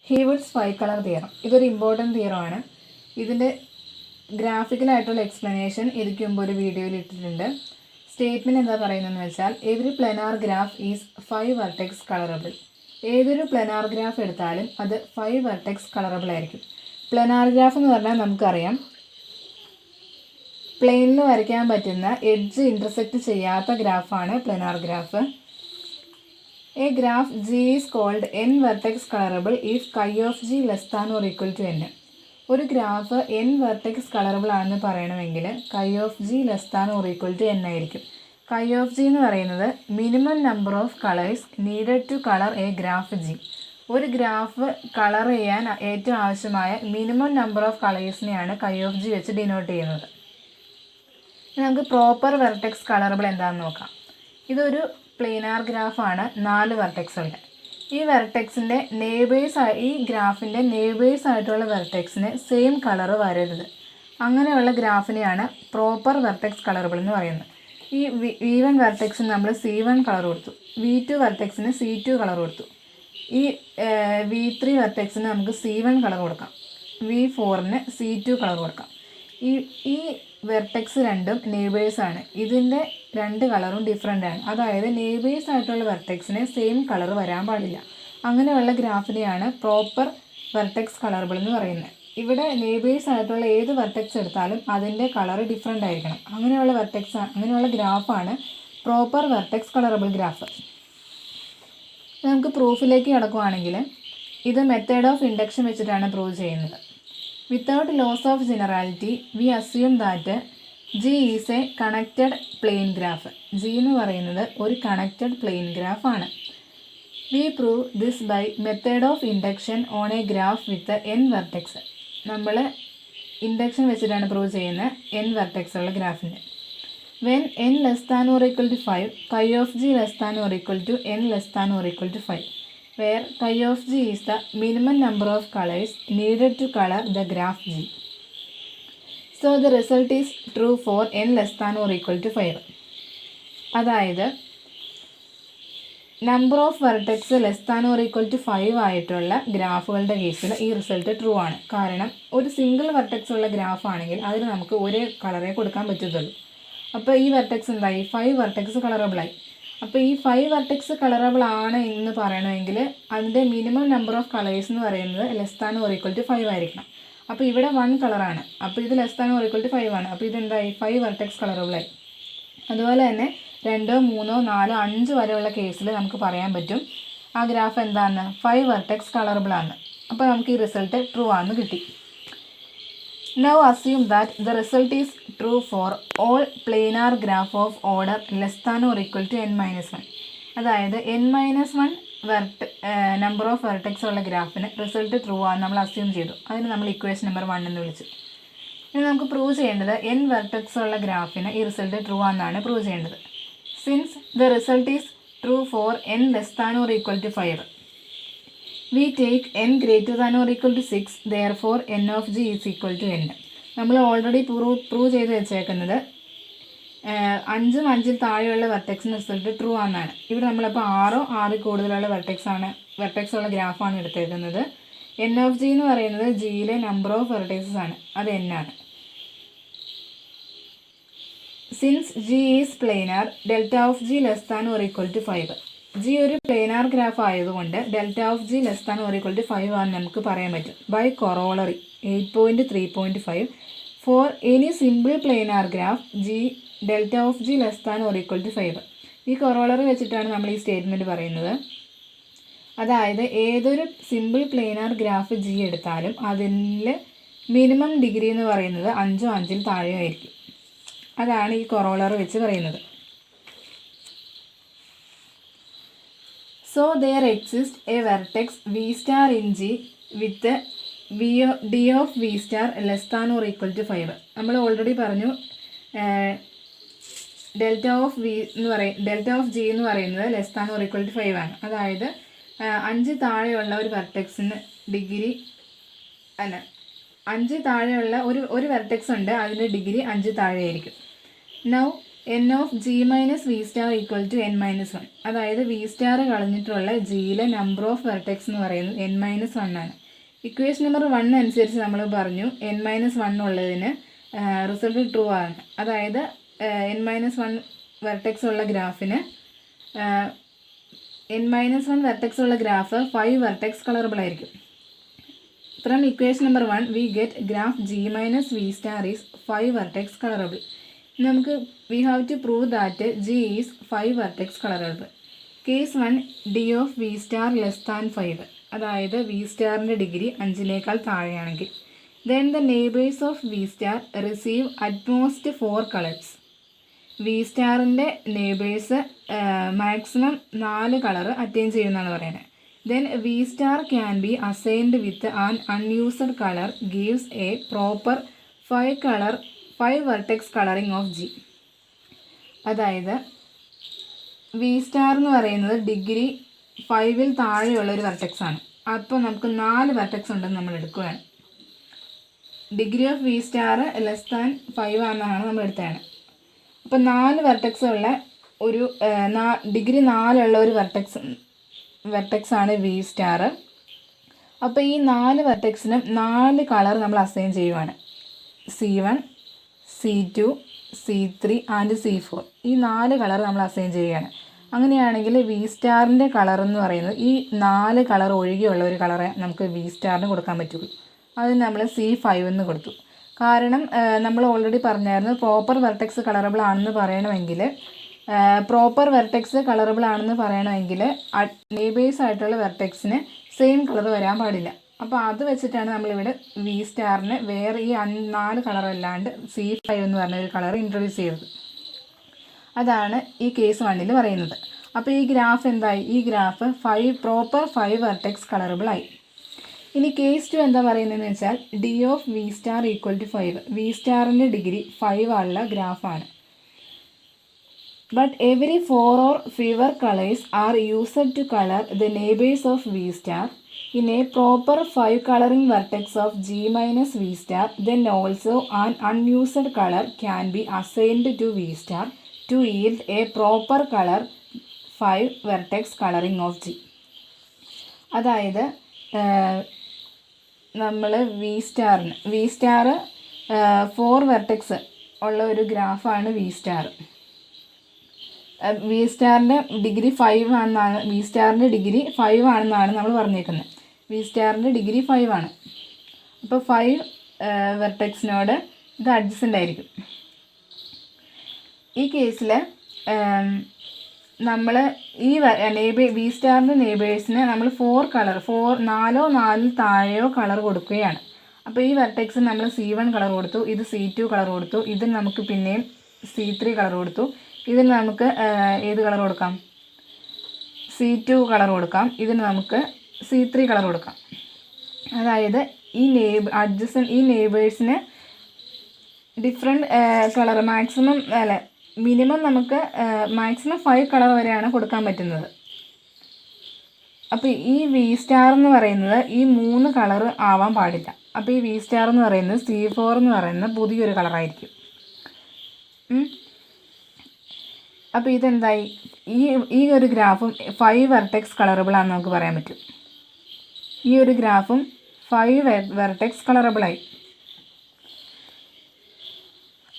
ഹീവിൽസ് 5 colour theorem. ഇതൊരു important തിയറമാണ്. ഇതിൻ്റെ ഗ്രാഫിക്കലായിട്ടുള്ള explanation ഇതിക്ക് മുമ്പ് ഒരു വീഡിയോയിൽ ഇട്ടിട്ടുണ്ട്. സ്റ്റേറ്റ്മെൻറ്റ് എന്താ പറയുന്നതെന്ന് വെച്ചാൽ every planar graph is 5 vertex colourable. ഏതൊരു പ്ലെനാർ ഗ്രാഫ് എടുത്താലും അത് 5 വെർട്ടെക്സ് കളറബിൾ ആയിരിക്കും. പ്ലെനാർ ഗ്രാഫ് എന്ന് പറഞ്ഞാൽ നമുക്കറിയാം, പ്ലെയിനിൽ വരയ്ക്കാൻ പറ്റുന്ന എഡ്ജ് ഇൻ്റർസെക്റ്റ് ചെയ്യാത്ത ഗ്രാഫാണ് planar graph. A graph G is called n vertex colorable if chi of G less than or equal to n. ഒരു ഗ്രാഫ് n വെർട്ടെക്സ് കളറബിൾ ആണെന്ന് പറയണമെങ്കിൽ chi of G less than or equal to n ആയിരിക്കും. chi of G എന്ന് പറയുന്നത് minimum number of colours needed to colour a graph G. ഒരു graph colour ചെയ്യാൻ ഏറ്റവും ആവശ്യമായ മിനിമം നമ്പർ ഓഫ് കളേഴ്സിനെയാണ് chi of G വെച്ച് ഡിനോട്ട് ചെയ്യുന്നത്. നമുക്ക് പ്രോപ്പർ വെർട്ടെക്സ് കളറബിൾ എന്താണെന്ന് നോക്കാം. ഇതൊരു പ്ലെയിനാർ ഗ്രാഫാണ്, 4 വെർട്ടെക്സ് ഉണ്ട്. ഈ വെർട്ടെക്സിൻ്റെ ഈ ഗ്രാഫിൻ്റെ നെയ്ബേഴ്സ് ആയിട്ടുള്ള വെർട്ടെക്സിന് സെയിം കളർ വരരുത്. അങ്ങനെയുള്ള ഗ്രാഫിനെയാണ് പ്രോപ്പർ വെർട്ടെക്സ് കളറബിൾ എന്ന് പറയുന്നത്. ഈ V1 വെർട്ടെക്സിന് നമ്മൾ C1 കളർ കൊടുത്തു, V2 വെർട്ടെക്സിന് C2 കളർ കൊടുത്തു, ഈ V3 വെർട്ടെക്സിന് നമുക്ക് C1 കളർ കൊടുക്കാം, V4ന് C2 കളർ കൊടുക്കാം. ഈ വെർട്ടെക്സ് രണ്ടും നെയ്ബേഴ്സാണ്. ഇതിൻ്റെ 2 കളറും ഡിഫറെൻ്റ് ആണ്. അതായത് നെയ്ബേഴ്സ് ആയിട്ടുള്ള വെർട്ടെക്സിന് സെയിം കളർ വരാൻ പാടില്ല. അങ്ങനെയുള്ള ഗ്രാഫിനെയാണ് പ്രോപ്പർ വെർട്ടെക്സ് കളറബിൾ എന്ന് പറയുന്നത്. ഇവിടെ നെയ്ബേഴ്സ് ആയിട്ടുള്ള ഏത് വെർട്ടെക്സ് എടുത്താലും അതിൻ്റെ കളർ ഡിഫറെൻ്റ് ആയിരിക്കണം. അങ്ങനെയുള്ള ഗ്രാഫാണ് പ്രോപ്പർ വെർട്ടെക്സ് കളറബിൾ ഗ്രാഫ്. നമുക്ക് പ്രൂഫിലേക്ക് കടക്കുകയാണെങ്കിൽ ഇത് മെത്തേഡ് ഓഫ് ഇൻഡക്ഷൻ വെച്ചിട്ടാണ് പ്രൂവ് ചെയ്യുന്നത്. Without loss of generality, we assume that G is a connected plane graph. G എന്ന് പറയുന്നത് ഒരു കണക്റ്റഡ് പ്ലെയിൻ ഗ്രാഫ് ആണ്. We prove this by method of induction on a graph with n vertex. നമ്മൾ induction വെച്ചിട്ടാണ് prove ചെയ്യുന്നത് n vertex ഉള്ള ഗ്രാഫിൻ്റെ. When n less than or equal to 5, chi of G less than or equal to n less than or equal to 5. Where chi of G is the minimum number of colors needed to color the graph G. So the result is true for n less than or equal to 5. അതായത് number of vertex less than or equal to 5 ആയിട്ടുള്ള ഗ്രാഫുകളുടെ കേസിൽ ഈ result true ആണ്. കാരണം ഒരു single vertex ഉള്ള graph ആണെങ്കിൽ അതിന് നമുക്ക് ഒരേ കളറേ കൊടുക്കാൻ പറ്റത്തുള്ളൂ. അപ്പോൾ ഈ വെർട്ടെക്സ് എന്തായി? 5 വെർട്ടെക്സ് കളറബിളായി. അപ്പോൾ ഈ 5 വെർട്ടെക്സ് കളറബിൾ ആണ് എന്ന് പറയണമെങ്കിൽ അതിൻ്റെ മിനിമം നമ്പർ ഓഫ് കളേഴ്സ് എന്ന് പറയുന്നത് less than or equal to 5 ആയിരിക്കണം. അപ്പോൾ ഇവിടെ 1 കളറാണ്, അപ്പോൾ ഇത് less than or equal to 5 ആണ്. അപ്പോൾ ഇതെന്തായി? 5 വെർട്ടെക്സ് കളറബിളായി. അതുപോലെ തന്നെ 2, 3, 4, 5 വരെയുള്ള കേസിൽ നമുക്ക് പറയാൻ പറ്റും ആ ഗ്രാഫ് എന്താണെന്ന്? 5 വെർട്ടെക്സ് കളറബിൾ ആണ്. അപ്പോൾ നമുക്ക് ഈ റിസൾട്ട് ട്രൂ ആണെന്ന് കിട്ടി. Now assume that the result is true for all planar graph of order less than or equal to n-1. അതായത് n-1 നമ്പർ ഓഫ് വെർട്ടെക്സ് ഉള്ള ഗ്രാഫിന് റിസൾട്ട് ട്രൂ ആണെന്ന് നമ്മൾ അസ്യൂം ചെയ്തു. അതിന് നമ്മൾ ഇക്വേഷൻ നമ്പർ 1 എന്ന് വിളിച്ചു. ഇനി നമുക്ക് പ്രൂവ് ചെയ്യേണ്ടത് n വെർട്ടെക്സ് ഉള്ള ഗ്രാഫിന് ഈ റിസൾട്ട് ട്രൂ ആണെന്നാണ് പ്രൂവ് ചെയ്യേണ്ടത്. Since the result is true for n less than or equal to 5, we take n greater than or equal to 6, therefore n of G is equal to n. നമ്മൾ already prove ചെയ്ത് വെച്ചേക്കുന്നത് 5ഉം 5ൽ താഴെയുള്ള വെർട്ടെക്സിന് result true ആണെന്നാണ്. ഇവിടെ നമ്മളപ്പോൾ 6 കൂടുതലുള്ള vertex ഉള്ള ഗ്രാഫാണ് എടുത്തേക്കുന്നത്. n of G എന്ന് പറയുന്നത് ജിയിലെ നമ്പർ ഓഫ് വെർട്ടെക്സസ് ആണ്, അത് n ആണ്. Since G is planar, delta of G less than or equal to 5. G ഒരു പ്ലെയിനാർ ഗ്രാഫ് ആയതുകൊണ്ട് delta of G less than or equal to 5 ആണെന്ന് നമുക്ക് പറയാൻ പറ്റും. By corollary 8.3.5 for any simple planar graph G delta of G less than or equal to 5. ഈ corollary വെച്ചിട്ടാണ് നമ്മൾ ഈ സ്റ്റേറ്റ്മെൻറ്റ് പറയുന്നത്. അതായത് ഏതൊരു സിമ്പിൾ പ്ലെയിനാർ ഗ്രാഫ് G എടുത്താലും അതിൽ മിനിമം ഡിഗ്രി എന്ന് പറയുന്നത് 5ഉം 5ൽ താഴെയും ആയിരിക്കും. അതാണ് ഈ കൊറോളറി വെച്ച് പറയുന്നത്. So there exists a vertex V star in G with D of V star less than or equal to 5. നമ്മൾ ഓൾറെഡി പറഞ്ഞു ഡെൽറ്റ ഓഫ് G എന്ന് പറയുന്നത് less than or equal to 5 ആണ്. അതായത് 5 താഴെയുള്ള ഒരു വെർട്ടെക്സിന് ഡിഗ്രി 5 താഴെയുള്ള ഒരു വെർട്ടെക്സ് ഉണ്ട്, അതിൻ്റെ ഡിഗ്രി 5 താഴെയായിരിക്കും. Now N of G minus V star equal to N minus 1. അതായത് വി സ്റ്റാർ കളഞ്ഞിട്ടുള്ള ജിയിലെ നമ്പർ ഓഫ് വെർട്ടെക്സ് എന്ന് പറയുന്നത് എൻ മൈനസ് 1 ആണ്. ഇക്വേഷൻ നമ്പർ 1 അനുസരിച്ച് നമ്മൾ പറഞ്ഞു എൻ മൈനസ് 1 ഉള്ളതിന് റിസൾട്ട് ട്രൂ ആണ്. അതായത് എൻ മൈനസ് 1 വെർട്ടെക്സ് ഉള്ള ഗ്രാഫിന് എൻ മൈനസ് 1 വെർട്ടെക്സ് ഉള്ള ഗ്രാഫ് 5 വെർട്ടെക്സ് കളറബിൾ ആയിരിക്കും. From equation number 1 we get graph G minus V star is 5 vertex colourable. നമുക്ക് we have to prove that G is 5 vertex colourable. Case 1 D of V star less than 5, അതായത് V സ്റ്റാറിൻ്റെ degree 5നേക്കാൾ താഴെയാണെങ്കിൽ. Then the neighbours of V star receive at most 4 colours. V സ്റ്റാറിൻ്റെ neighbours maximum 4 colour attain ചെയ്യുമെന്നാണ് പറയുന്നത്. Then we star can be assigned with an unused colour gives A proper 5 vertex colouring of G. അതായത് V star എന്ന് പറയുന്നത് degree 5ൽ താഴെയുള്ള ഒരു vertex ആണ്. അപ്പോൾ നമുക്ക് 4 വെർട്ടെക്സ് ഉണ്ടെന്ന് നമ്മൾ എടുക്കുകയാണ്. Degree of V star less than 5 ആണെന്നാണ് നമ്മൾ എടുത്തതാണ്. അപ്പോൾ 4 വെർട്ടെക്സ് ഉള്ള ഒരു ഡിഗ്രി 4 ഉള്ള ഒരു വെർട്ടെക്സ് ആണ് വി സ്റ്റാർ. അപ്പോൾ ഈ 4 വെർട്ടെക്സിനും 4 കളർ നമ്മൾ അസൈൻ ചെയ്യുവാണ്. C1, C2, C3 and C4 ഈ 4 കളർ നമ്മൾ അസൈൻ ചെയ്യുകയാണ്. അങ്ങനെയാണെങ്കിൽ വി സ്റ്റാറിൻ്റെ കളർ എന്ന് പറയുന്നത് ഈ 4 കളർ ഒഴികെയുള്ള ഒരു കളറെ നമുക്ക് വി സ്റ്റാറിന് കൊടുക്കാൻ പറ്റുള്ളൂ. അതിന് നമ്മൾ C5 എന്ന് കൊടുത്തു. കാരണം നമ്മൾ ഓൾറെഡി പറഞ്ഞായിരുന്നു പ്രോപ്പർ വെർട്ടെക്സ് കളറബിൾ ആണെന്ന് പറയണമെങ്കിൽ നെയ്ബേഴ്സ് ആയിട്ടുള്ള വെർട്ടെക്സിന് സെയിം കളർ വരാൻ പാടില്ല. അപ്പോൾ അത് വെച്ചിട്ടാണ് നമ്മളിവിടെ വി സ്റ്റാറിന് വേറെ ഈ 4 കളർ അല്ലാണ്ട് C5 എന്ന് പറഞ്ഞ ഒരു കളർ ഇൻട്രൊഡ്യൂസ് ചെയ്തത്. അതാണ് ഈ കേസ് 1 പറയുന്നത്. അപ്പോൾ ഈ ഗ്രാഫ് എന്തായി? ഈ ഗ്രാഫ് പ്രോപ്പർ 5 വെർട്ടെക്സ് കളറബിൾ ആയി. ഇനി കേസ് 2 എന്താ പറയുന്നതെന്ന് വെച്ചാൽ D of V star equal to 5. V സ്റ്റാറിൻ്റെ ഡിഗ്രി 5 ഉള്ള ഗ്രാഫാണ്. But every 4 or fewer colors are used to color the neighbors of V star in a proper 5 coloring vertex of G minus V star, then also an unused color can be assigned to V star to yield a proper color 5 vertex coloring of G. അതായത് നമ്മൾ V star 4 vertex ഉള്ള ഒരു ഗ്രാഫാണ് V star. V സ്റ്റാറിൻ്റെ degree 5 ആണെന്നാണ് നമ്മൾ പറഞ്ഞേക്കുന്നത്. V സ്റ്റാറിൻ്റെ degree 5 ആണ്. അപ്പോൾ 5 വെർട്ടെക്സിനോട് ഇത് അഡ്ജസൻ്റ് ആയിരിക്കും. ഈ കേസിൽ നമ്മൾ ഈ വി സ്റ്റാറിൻ്റെ നെയ്ബേഴ്സിന് നമ്മൾ 4 താഴെയോ കളർ കൊടുക്കുകയാണ്. അപ്പോൾ ഈ വെർട്ടെക്സിന് നമ്മൾ C1 കളർ കൊടുത്തു, ഇത് C2 കളർ കൊടുത്തു, ഇതിന് നമുക്ക് പിന്നെയും C3 കളർ കൊടുത്തു, ഇതിന് നമുക്ക് ഏത് കളർ കൊടുക്കാം? C2 കളർ കൊടുക്കാം, ഇതിന് നമുക്ക് C3 കളർ കൊടുക്കാം. അതായത് ഈ നെയ്ബേഴ്സിന് ഡിഫറെൻറ്റ് കളർ മിനിമം നമുക്ക് മാക്സിമം 5 കളർ വരെയാണ് കൊടുക്കാൻ പറ്റുന്നത്. അപ്പോൾ ഈ വി സ്റ്റാർ എന്ന് പറയുന്നത് ഈ 3 കളർ ആവാൻ പാടില്ല. അപ്പോൾ ഈ വി സ്റ്റാർ എന്ന് പറയുന്നത് C4 എന്ന് പറയുന്നത് പുതിയൊരു കളറായിരിക്കും. അപ്പോൾ ഇതെന്തായി? ഈ ഒരു ഗ്രാഫും 5 വെർട്ടെക്സ് കളറബിൾ ആണെന്ന് നമുക്ക് പറയാൻ പറ്റും. ഈ ഒരു ഗ്രാഫും 5 വെർട്ടെക്സ് കളറബിളായി.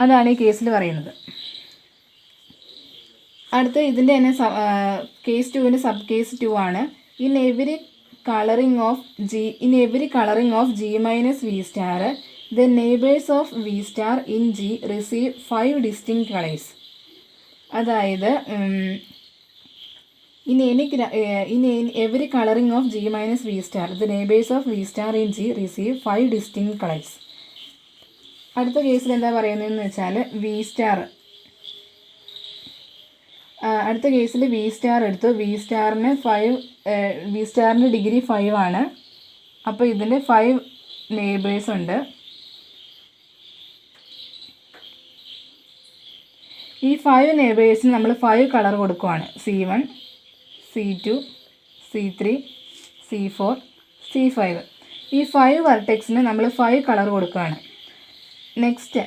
അതാണ് ഈ കേസിൽ പറയുന്നത്. അടുത്ത് ഇതിൻ്റെ തന്നെ കേസ് 2ൻ്റെ സബ് കേസ് 2 ആണ്. In every colouring of G minus V star, the neighbors of V star in G receive 5 distinct colors. അതായത് in every coloring of G minus V star, the neighbors of V star in G receive 5 distinct colors. അടുത്ത കേസിൽ എന്താ പറയുന്നതെന്ന് വെച്ചാൽ അടുത്ത കേസിൽ V star എടുത്തു. V സ്റ്റാറിൻ്റെ ഡിഗ്രി 5 ആണ്. അപ്പോൾ ഇതിൻ്റെ 5 നെയ്ബേഴ്സ് ഉണ്ട്. ഈ 5 നെയ്ബേഴ്സിന് നമ്മൾ 5 കളർ കൊടുക്കുവാണ്. C1, C2, C3, C4, C5. ഈ 5 വെർട്ടെക്സിന് നമ്മൾ 5 കളർ കൊടുക്കുകയാണ്. Next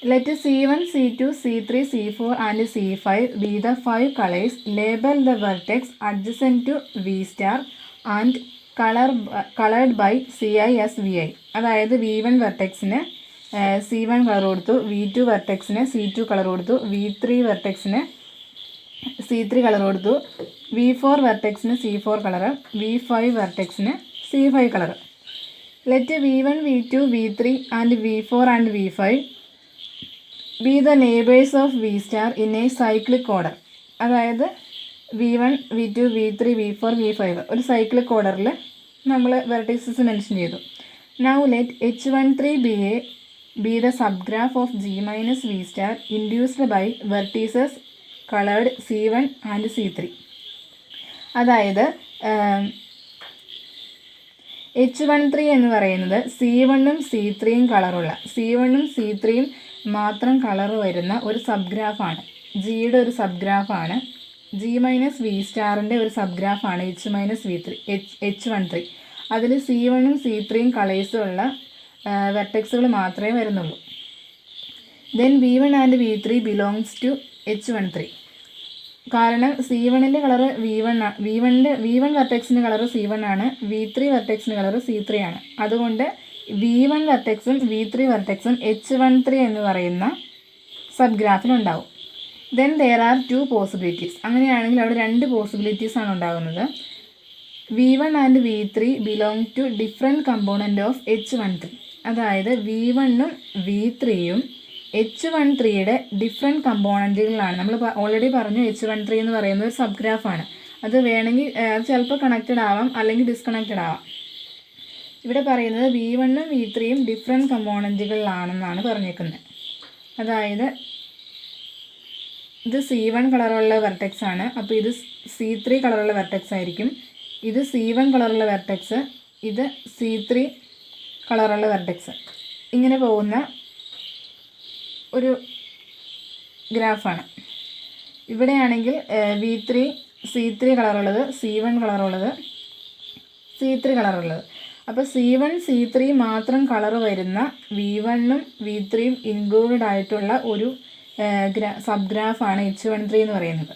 Let C1, C2, C3, C4 and C5 be the 5 colors. Label the vertex adjacent to V star and colored by CI as VI. അതായത് V1 വെർട്ടെക്സിന് C1 colour കൊടുത്തു, V2 വെർട്ടെക്സിന് C2 colour കൊടുത്തു, V3 വെർട്ടെക്സിന് C3 colour കൊടുത്തു, V4 വെർട്ടെക്സിന് C4 colour, V5 വെർട്ടെക്സിന് C5 colour. Let V1, V2, V3 and V4 and V5 be the neighbors of V star in a cyclic order. അതായത് V1, V2, V3, V4, V5 ഒരു cyclic ഓർഡറിൽ നമ്മൾ vertices mention ചെയ്തു. Now let H13 be the subgraph of G minus V star induced by vertices colored C1 and C3. അതായത് H13 എന്ന് പറയുന്നത് C1ഉം C3യും കളറുള്ള, C1ഉം C3യും മാത്രം കളർ വരുന്ന ഒരു സബ്ഗ്രാഫാണ്. ജിയുടെ ഒരു സബ്ഗ്രാഫാണ്. ജി മൈനസ് വി സ്റ്റാറിൻ്റെ ഒരു സബ്ഗ്രാഫാണ് H13. അതിൽ C1ഉം C3യും കളേഴ്സുള്ള വെർട്ടെക്സുകൾ മാത്രമേ വരുന്നുള്ളൂ. Then V1 and V3 belongs to H13. കാരണം C1ൻ്റെ കളറ് V1 വെർട്ടെക്സിൻ്റെ കളറ് C1 ആണ്, V3 വെർട്ടെക്സിൻ്റെ കളറ് C3 ആണ്. അതുകൊണ്ട് V1 വെർട്ടെക്സും V3 വെർട്ടെക്സും H13 എന്ന് പറയുന്ന സബ് ഗ്രാഫിലുണ്ടാവും. Then there are 2 possibilities. അങ്ങനെയാണെങ്കിൽ അവിടെ 2 പോസിബിലിറ്റീസ് ആണ് ഉണ്ടാകുന്നത്. V1 and V3 belong to different component of H13. അതായത് V1ഉം V3യും H13യുടെ ഡിഫറെൻറ്റ് കമ്പോണൻറ്റുകളാണ്. നമ്മൾ ഓൾറെഡി പറഞ്ഞു H13 എന്ന് പറയുന്നത് ഒരു സബ് ഗ്രാഫാണ്. അത് വേണമെങ്കിൽ ചിലപ്പോൾ കണക്റ്റഡ് ആവാം, അല്ലെങ്കിൽ ഡിസ്കണക്റ്റഡ് ആവാം. ഇവിടെ പറയുന്നത് V1ഉം V3യും ഡിഫറെൻറ്റ് കമ്പോണൻറ്റുകളിലാണെന്നാണ് പറഞ്ഞേക്കുന്നത്. അതായത് ഇത് C1 കളറുള്ള വെർട്ടെക്സ് ആണ്, അപ്പോൾ ഇത് C3 കളറുള്ള വെർട്ടെക്സ് ആയിരിക്കും. ഇത് C1 കളറുള്ള വെർട്ടെക്സ്, ഇത് C3 കളറുള്ള വെർട്ടെക്സ്. ഇങ്ങനെ പോകുന്ന ഒരു ഗ്രാഫാണ്. ഇവിടെയാണെങ്കിൽ V3 C3 കളറുള്ളത്, C1 കളറുള്ളത്, C3 കളറുള്ളത്. അപ്പോൾ C1 C3 മാത്രം കളർ വരുന്ന V1ഉം V3യും ഇൻക്ലൂഡഡ് ആയിട്ടുള്ള ഒരു സബ് ഗ്രാഫാണ് H13 എന്ന് പറയുന്നത്.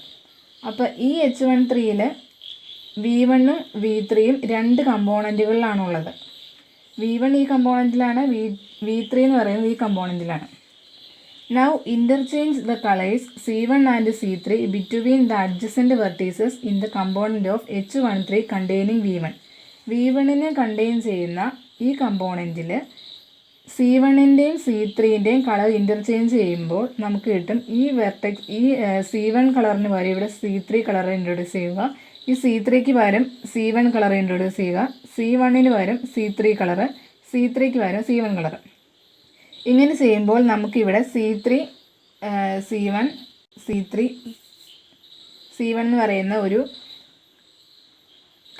അപ്പോൾ ഈ H13ൽ V1ഉം V3യും 2 കമ്പോണൻറ്റുകളിലാണുള്ളത്. V1 ഈ കമ്പോണൻറ്റിലാണ്, V3 എന്ന് പറയുന്നത് ഈ കമ്പോണൻറ്റിലാണ്. Now interchange the colors C1 and C3 between the adjacent vertices in the component of H13 containing V1. V1നെ കണ്ടെയ്ൻ ചെയ്യുന്ന ഈ കമ്പോണൻറ്റിൽ C1ൻ്റെയും C3ൻ്റെയും കളർ ഇൻ്റർചേഞ്ച് ചെയ്യുമ്പോൾ നമുക്ക് കിട്ടും ഈ വെർട്ടെക്സ്, ഈ C1 കളറിന് പകരം ഇവിടെ C3 കളർ ഇൻട്രൊഡ്യൂസ് ചെയ്യുക, ഈ C3ക്ക് പകരം C1 കളർ ഇൻട്രൊഡ്യൂസ് ചെയ്യുക, C1ന് പകരം C3 കളർ, C3ക്ക് പകരം C1 കളർ. ഇങ്ങനെ ചെയ്യുമ്പോൾ നമുക്കിവിടെ C3 C1 എന്ന് പറയുന്ന ഒരു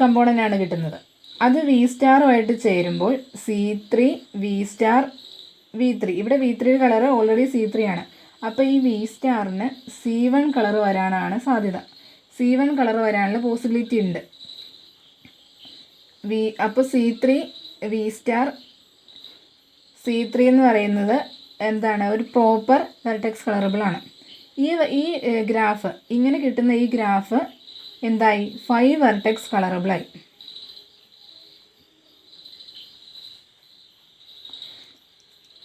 കമ്പോണൻ്റാണ് കിട്ടുന്നത്. അത് V സ്റ്റാറുമായിട്ട് ചേരുമ്പോൾ C3 V സ്റ്റാർ V3. ഇവിടെ V3 കളർ ഓൾറെഡി C3 ആണ്. അപ്പോൾ ഈ V സ്റ്റാറിന് C1 കളർ വരാനാണ് സാധ്യത. C1 കളർ വരാനുള്ള പോസിബിലിറ്റി ഉണ്ട്. അപ്പോൾ C3 V സ്റ്റാർ C3 എന്ന് പറയുന്നത് എന്താണ്, ഒരു പ്രോപ്പർ വെർട്ടെക്സ് കളറബിൾ ആണ്. ഈ ഗ്രാഫ് ഇങ്ങനെ കിട്ടുന്ന ഈ ഗ്രാഫ് എന്തായി, 5 വെർട്ടെക്സ് കളറബിളായി.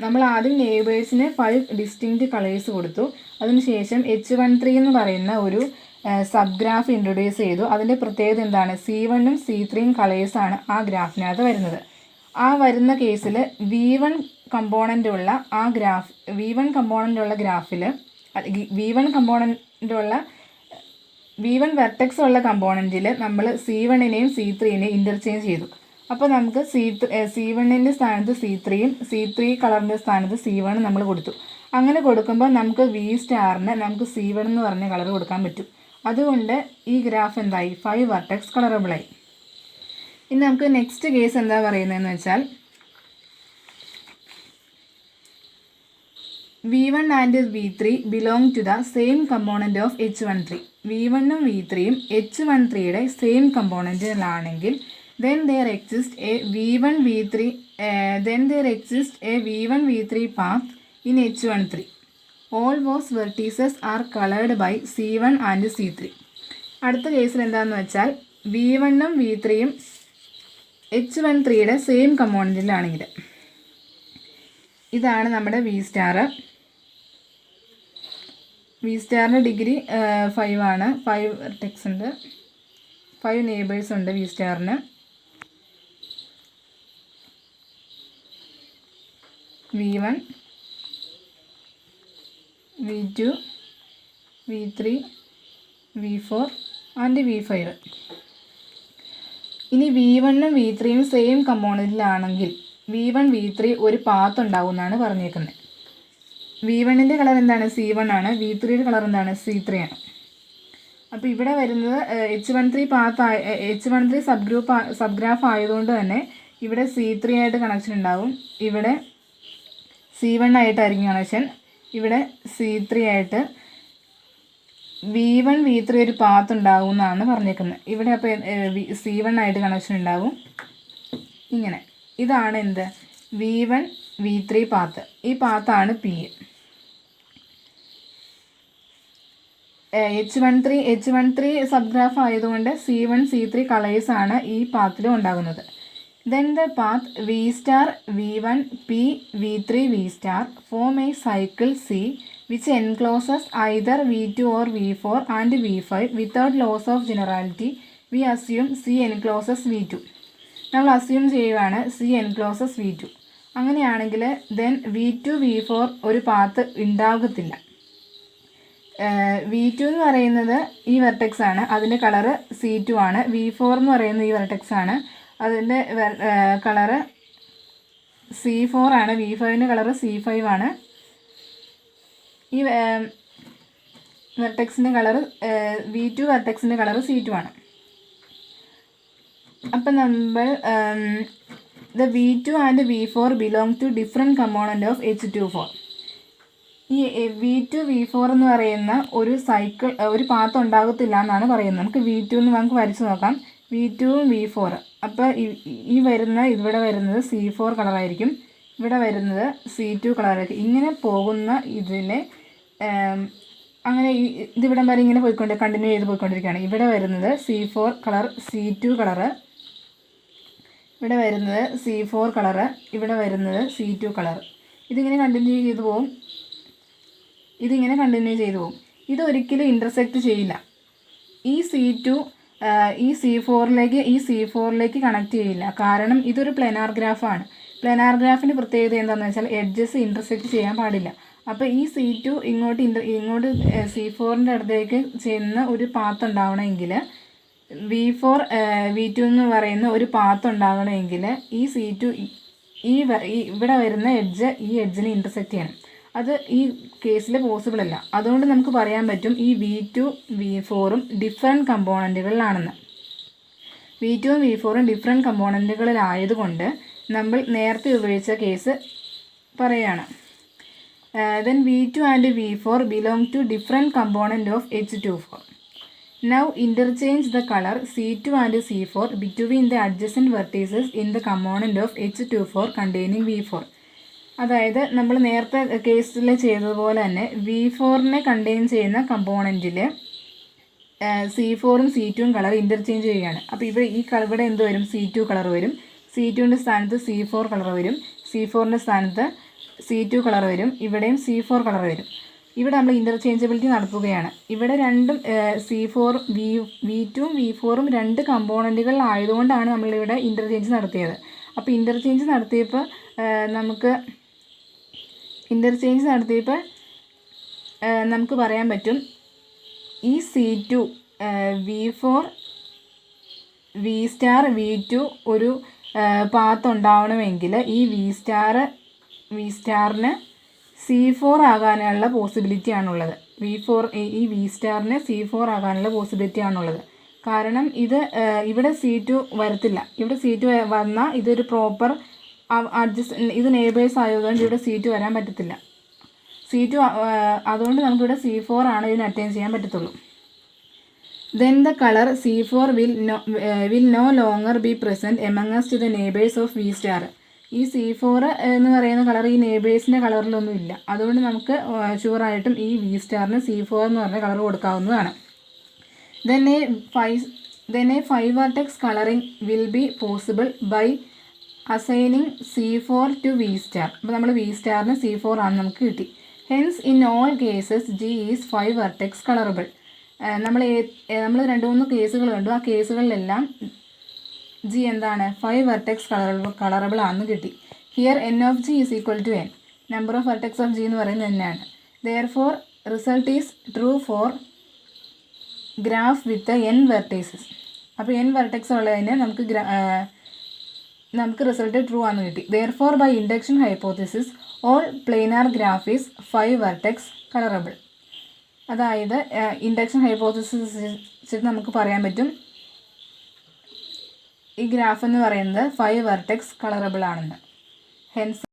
നമ്മൾ ആദ്യം നെയ്ബേഴ്സിന് 5 ഡിസ്റ്റിങ്ക്റ്റ് കളേഴ്സ് കൊടുത്തു. അതിനുശേഷം H13 എന്ന് പറയുന്ന ഒരു സബ് ഗ്രാഫ് ഇൻട്രൊഡ്യൂസ് ചെയ്തു. അതിൻ്റെ പ്രത്യേകത എന്താണ്, C1ഉം C3യും കളേഴ്സാണ് ആ ഗ്രാഫിനകത്ത് വരുന്നത്. ആ വരുന്ന കേസിൽ V1 കമ്പോണൻ്റുള്ള ഗ്രാഫിൽ V1 വെർട്ടെക്സ് ഉള്ള കമ്പോണൻറ്റിൽ നമ്മൾ C1നെയും C3നെയും ഇൻ്റർചേഞ്ച് ചെയ്തു. അപ്പോൾ നമുക്ക് C1ൻ്റെ സ്ഥാനത്ത് C3യും C3 കളറിൻ്റെ സ്ഥാനത്ത് C1 നമ്മൾ കൊടുത്തു. അങ്ങനെ കൊടുക്കുമ്പോൾ നമുക്ക് V സ്റ്റാറിന് നമുക്ക് C1 എന്ന് പറഞ്ഞ കളർ കൊടുക്കാൻ പറ്റും. അതുകൊണ്ട് ഈ ഗ്രാഫ് എന്തായി, 5 വെർട്ടെക്സ് കളറബിളായി. ഇനി നമുക്ക് നെക്സ്റ്റ് കേസ് എന്താ പറയുന്നതെന്ന് വെച്ചാൽ V1 and V3 belong to the same component of H13. V1ഉം V3യും H13യുടെ സെയിം കമ്പോണൻറ്റിലാണെങ്കിൽ then there exists a V1 V3 path in H13. All those vertices are colored by C1 and C3. അടുത്ത കേസിൽ എന്താണെന്ന് വെച്ചാൽ V1ഉം V3യും H13യുടെ സെയിം കമ്പോണൻറ്റിലാണെങ്കിൽ ഇതാണ് നമ്മുടെ V സ്റ്റാർ. V സ്റ്റാറിൻ്റെ ഡിഗ്രി 5 ആണ്. 5 വെർട്ടെക്സ് ഉണ്ട്, 5 നെയ്ബേഴ്സ് ഉണ്ട് V സ്റ്റാറിന്. V1, V2, V3, V4 and V5. ഇനി V1ഉം V3യും സെയിം കമ്പോണൻറ്റിലാണെങ്കിൽ V1 V3 ഒരു പാത്ത് ഉണ്ടാവും എന്നാണ് പറഞ്ഞേക്കുന്നത്. V1ൻ്റെ കളർ എന്താണ്? C1 ആണ്. V3യുടെ കളർ എന്താണ്? C3 ആണ്. അപ്പോൾ ഇവിടെ വരുന്നത് H13 സബ് ഗ്രാഫ് ആയതുകൊണ്ട് തന്നെ ഇവിടെ C3 ആയിട്ട് കണക്ഷൻ ഉണ്ടാവും, ഇവിടെ C1 ആയിട്ടായിരിക്കും കണക്ഷൻ, ഇവിടെ C3 ആയിട്ട്. V1 V3 ഒരു പാത്ത് ഉണ്ടാവും എന്നാണ് പറഞ്ഞേക്കുന്നത്. ഇവിടെ അപ്പോൾ C1 ആയിട്ട് കണക്ഷൻ ഉണ്ടാവും. ഇങ്ങനെ ഇതാണ് എന്ത്? V1 V3 path. ഈ പാത്താണ് P. H13 സബ് ഗ്രാഫ് ആയതുകൊണ്ട് C1 C3 കളേഴ്സാണ് ഈ പാത്തിലും ഉണ്ടാകുന്നത്. Then the path V star, V1, P, V3, V star form a cycle C which encloses either V2 or V4 and V5 without loss of generality. We assume C encloses V2. നമ്മൾ assume ചെയ്യുകയാണ് C encloses V2. അങ്ങനെയാണെങ്കിൽ then V2 V4 ഒരു path ഉണ്ടാകത്തില്ല. V2 എന്ന് പറയുന്നത് ഈ vertex ആണ്, അതിൻ്റെ കളറ് C2 ആണ്. V4 എന്ന് പറയുന്നത് ഈ വെർട്ടെക്സ് ആണ്, അതിൻ്റെ കളറ് C4 ആണ്. V5ൻ്റെ കളറ് C5 ആണ്. ഈ വെർട്ടെക്സിൻ്റെ കളറ് V2 വെർട്ടെക്സിൻ്റെ കളറ് C2 ആണ്. അപ്പം നമ്മൾ the V2 and V4 belong to different component of H24. ഈ V2 V4 എന്ന് പറയുന്ന ഒരു സൈക്കിൾ ഒരു പാത്ത് ഉണ്ടാകത്തില്ല എന്നാണ് പറയുന്നത്. നമുക്ക് V2 എന്ന് നമുക്ക് വരച്ച് നോക്കാം. V2ഉം V4. അപ്പോൾ ഈ വരുന്ന ഇവിടെ വരുന്നത് C4 കളറായിരിക്കും, ഇവിടെ വരുന്നത് C2 കളറായിരിക്കും. ഇങ്ങനെ പോകുന്ന ഇതിലെ അങ്ങനെ ഇതിവിടം വരെ ഇങ്ങനെ കണ്ടിന്യൂ ചെയ്ത് പോയിക്കൊണ്ടിരിക്കുകയാണ്. ഇവിടെ വരുന്നത് C4 കളർ, C2 കളറ്, ഇവിടെ വരുന്നത് C4 കളറ്, ഇവിടെ വരുന്നത് C2 കളർ. ഇതിങ്ങനെ കണ്ടിന്യൂ ചെയ്തു പോകും, ഇതിങ്ങനെ കണ്ടിന്യൂ ചെയ്തു പോകും. ഇതൊരിക്കലും ഇൻ്റർസെക്റ്റ് ചെയ്യില്ല. ഈ C4ലേക്ക് കണക്ട് ചെയ്യില്ല. കാരണം ഇതൊരു പ്ലെനാർ ഗ്രാഫാണ്. പ്ലെനാർ ഗ്രാഫിൻ്റെ പ്രത്യേകത എന്താണെന്ന് വെച്ചാൽ എഡ്ജസ് ഇൻ്റർസെക്റ്റ് ചെയ്യാൻ പാടില്ല. അപ്പോൾ ഈ C2 ഇങ്ങോട്ട് C4ൻ്റെ അടുത്തേക്ക് ചെയ്യുന്ന ഒരു പാത്ത് ഉണ്ടാവണമെങ്കിൽ V4 V2 എന്ന് പറയുന്ന ഒരു പാത്ത് ഉണ്ടാകണമെങ്കിൽ ഈ C2 ഇവിടെ വരുന്ന ഈ എഡ്ജിനെ ഇൻ്റർസെക്റ്റ് ചെയ്യണം. അത് ഈ കേസിൽ പോസിബിൾ അല്ല. അതുകൊണ്ട് നമുക്ക് പറയാൻ പറ്റും ഈ V2 V4ഉം ഡിഫറെൻറ്റ് കമ്പോണൻറ്റുകളിലാണെന്ന്. V2ഉം V4ഉം ഡിഫറെൻറ്റ് കമ്പോണൻറ്റുകളിലായതുകൊണ്ട് നമ്മൾ നേരത്തെ ഉപയോഗിച്ച കേസ് പറയുകയാണ്. Then V2 and V4 belong to different component of H24. Now interchange the color C2 and C4 between the adjacent vertices in the component of H24 containing V4. അതായത് നമ്മൾ നേരത്തെ കേസിൽ ചെയ്തതുപോലെ തന്നെ V4നെ കണ്ടെയ്ൻ ചെയ്യുന്ന കമ്പോണൻറ്റിൽ C4ഉം C2ഉം കളർ ഇൻ്റർചേഞ്ച് ചെയ്യുകയാണ്. അപ്പോൾ ഇവിടെ എന്ത് വരും? C2 കളർ വരും. C2ൻ്റെ സ്ഥാനത്ത് C4 കളർ വരും. C4ൻ്റെ സ്ഥാനത്ത് C2 കളർ വരും. ഇവിടെയും C4 കളർ വരും. ഇവിടെ നമ്മൾ ഇൻ്റർചേഞ്ചബിലിറ്റി നടത്തുകയാണ്. ഇവിടെ രണ്ടും V2ഉം V4ഉം രണ്ട് കമ്പോണൻറ്റുകളായതുകൊണ്ടാണ് നമ്മളിവിടെ ഇൻ്റർചേഞ്ച് നടത്തിയത്. അപ്പോൾ ഇൻ്റർചേഞ്ച് നടത്തിയപ്പോൾ നമുക്ക് പറയാൻ പറ്റും ഈ C2 V4 V star V2 ഒരു പാത്ത് ഉണ്ടാവണമെങ്കിൽ ഈ V സ്റ്റാറിന് C4 ആകാനുള്ള പോസിബിലിറ്റി ആണുള്ളത്. ഈ V സ്റ്റാറിന് C4 ആകാനുള്ള പോസിബിലിറ്റി ആണുള്ളത്. കാരണം ഇവിടെ C2 വരത്തില്ല. ഇവിടെ C2 വന്നാൽ ഇതൊരു പ്രോപ്പർ ഇത് നെയ്ബേഴ്സ് ആയതുകൊണ്ട് ഇവിടെ C2 വരാൻ പറ്റത്തില്ല. അതുകൊണ്ട് നമുക്കിവിടെ C4 ആണ് ഇതിന് അറ്റൈൻ ചെയ്യാൻ പറ്റത്തുള്ളൂ. Then the color C4 will no longer be present amongst the neighbors of V star. ഈ C4 എന്ന് പറയുന്ന കളർ ഈ നെയ്ബേഴ്സിൻ്റെ കളറിലൊന്നും ഇല്ല. അതുകൊണ്ട് നമുക്ക് ഷുവറായിട്ടും ഈ വി സ്റ്റാറിന് C4 എന്ന് പറഞ്ഞ കളർ കൊടുക്കാവുന്നതാണ്. Then a 5 vertex coloring will be possible by assigning C4 to V star. അപ്പോൾ നമ്മൾ V സ്റ്റാറിന് C4 ആണ് നമുക്ക് കിട്ടി. Hence in all cases G is 5 vertex colorable. നമ്മൾ 2-3 കേസുകൾ കണ്ടു. ആ കേസുകളിലെല്ലാം G എന്താണ് 5 vertex കളറബിൾ ആണെന്ന് കിട്ടി. Here n of G is equal to n. Number of vertex of G എന്ന് പറയുന്നത് തന്നെയാണ്. Therefore result is true four graph with n vertices. അപ്പോൾ n വെർട്ടെക്സ് ഉള്ളതിന് നമുക്ക് റിസൾട്ട് ട്രൂ ആണെന്ന് കിട്ടി. Therefore by induction hypothesis all planar graph is 5 vertex colorable. അതായത് induction hypothesis നമുക്ക് പറയാൻ പറ്റും ഈ ഗ്രാഫ് എന്ന് പറയുന്നത് 5 വെർട്ടെക്സ് കളറബിൾ ആണെന്ന്. ഹെൻസ്